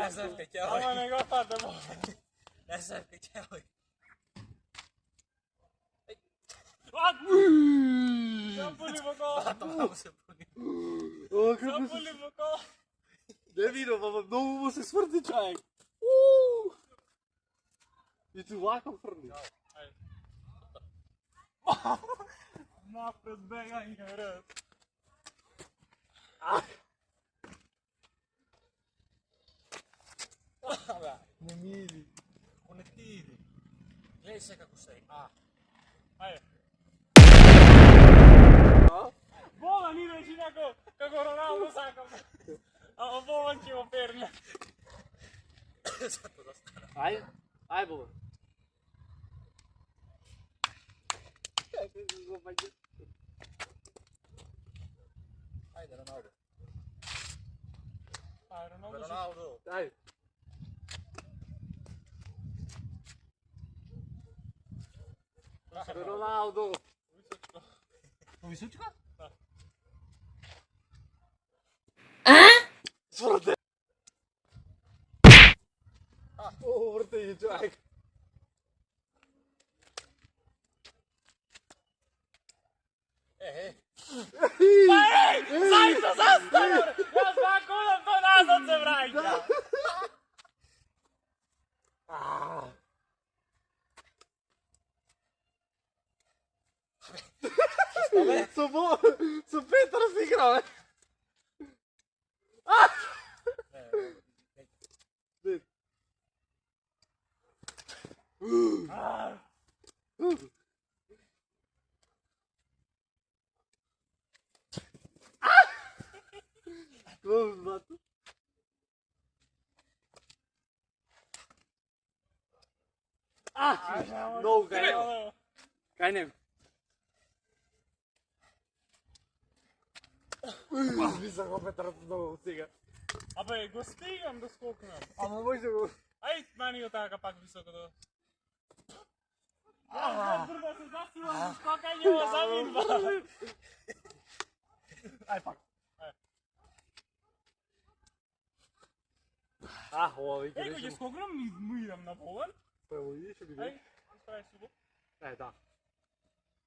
Не знам кај ќе ој. Ама не го фата бо. Не знам кај ќе ој. Запули во кол. Тоа се пуни. О, како Запули во кол. не видов, ама многу му се сврти човек. И ти лако фрли. Напред бегање ред. Не ми иди. Ко не ти иди. Гледај се како се. Ајде. А? Боган идеш инако како Роналдо сакам. Ама Боган ќе го перне. Зато да стара. Ајде, ајде бога. Ајде, Роналдо. Ај, Роналдо. Роналдо. Ајде. Роналдо. Височко? Сврте. О, вртење човек. Зајто застава! Јас бакулам то назад се враќа. Со Петар си играл, Бато. Многу кај Кај него. Мислам го Петар многу сега. Абе, го стигам да скокнам. Ама може да го... Ај, мани го така пак високо да... Јас да се засилам за скокање во заминба. Ај пак. Ова веќе Еј, кој ќе скокнам, му идам на Боган. Па го видиш, ќе Ај, видиш. исправи си го. Да.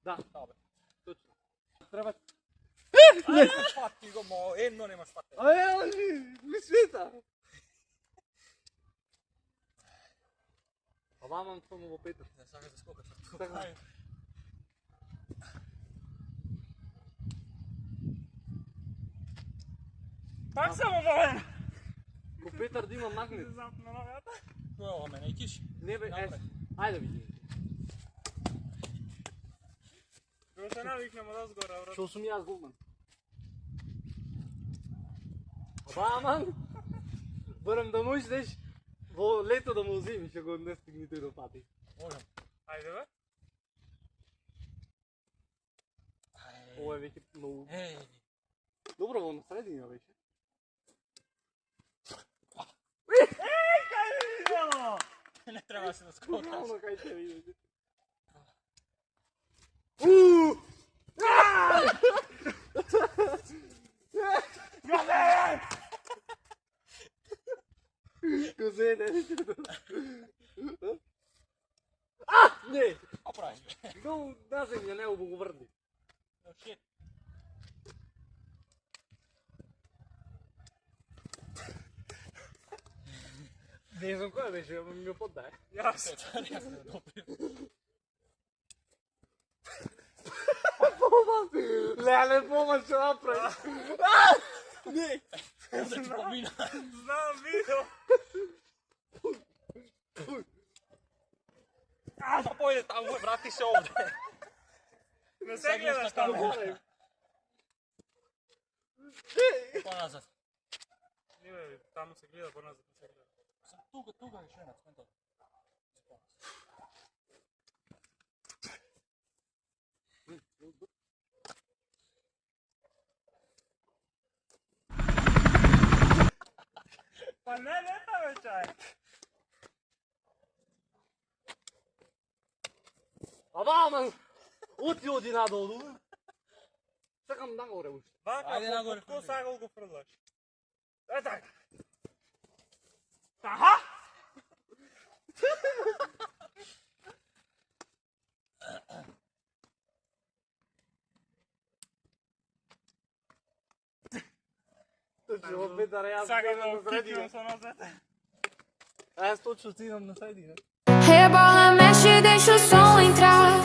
Да, бе. Точно. Треба... Фати го, мо, едно немаш фати. Ми света. Мамам само во Петар. Не сакаш да скокаш. Ај. Пак само Боган. Ко Петар да има магнет. Се запна ногата. Кој е ова мене, икиш? Не бе, Напред. ајде види. Го се навикнемо разгора, брат. Што сум јас голман. Аман, барам да можеш во лето да му земиш, ако не стигни тој до пати. Можам. Ајде бе. Ова е веќе многу... Еј, Добро, во насредина беше. Кај ми видело? не требаше да скокаш. Нормално кај те видиш. Козене! Не! Па правиш бе. Долу на земја, не го врни. No shit. Не знам која беше, ама ми го поддај. Јас. Леле, помаш што направи. Не! Да ти помина. Знам видео. Па појде таму, врати се овде. Не се гледаш таму. Поназад. Не бе, таму се гледа, поназад не се гледа. Сам тука е шенат, смен тоа. Па не лета бе чај. Ама, оди надолу. Сакам нагоре уште. Вака, Ајде нагоре, по кој сагол го фрлаш? Е така. Аха! Точно, опет да јас Сакам да гледам го на средина. кикнам со нозете. А јас точно стигнам на средина. Rebola, mexe, deixa o som entrar.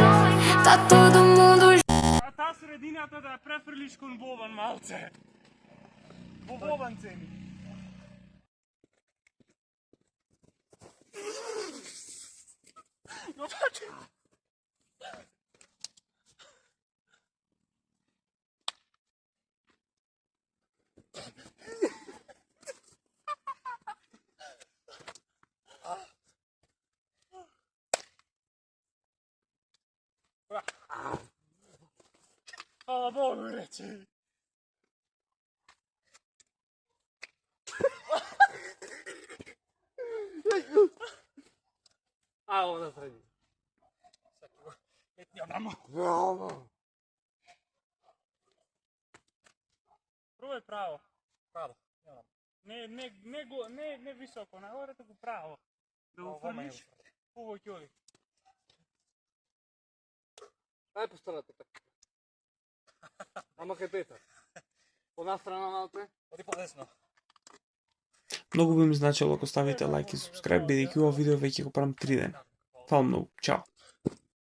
Tá todo mundo А таа средината да ја префрлиш кон Бобан малце. Во Бобан цени. Но така. Фала Богу, рече. А, ово на средина. Ет ја дамо. Браво. Пробај право. Право. Не високо, нагоре тако право. Да го фрлиш. Хубаво ќе оди. Ај постарате така. Ама кај тета. Одна страна малце. Оди подесно. Многу би ми значило ако ставите лайк и subscribe, бидејќи ова видео веќе го правам 3 дена. Фала многу, чао!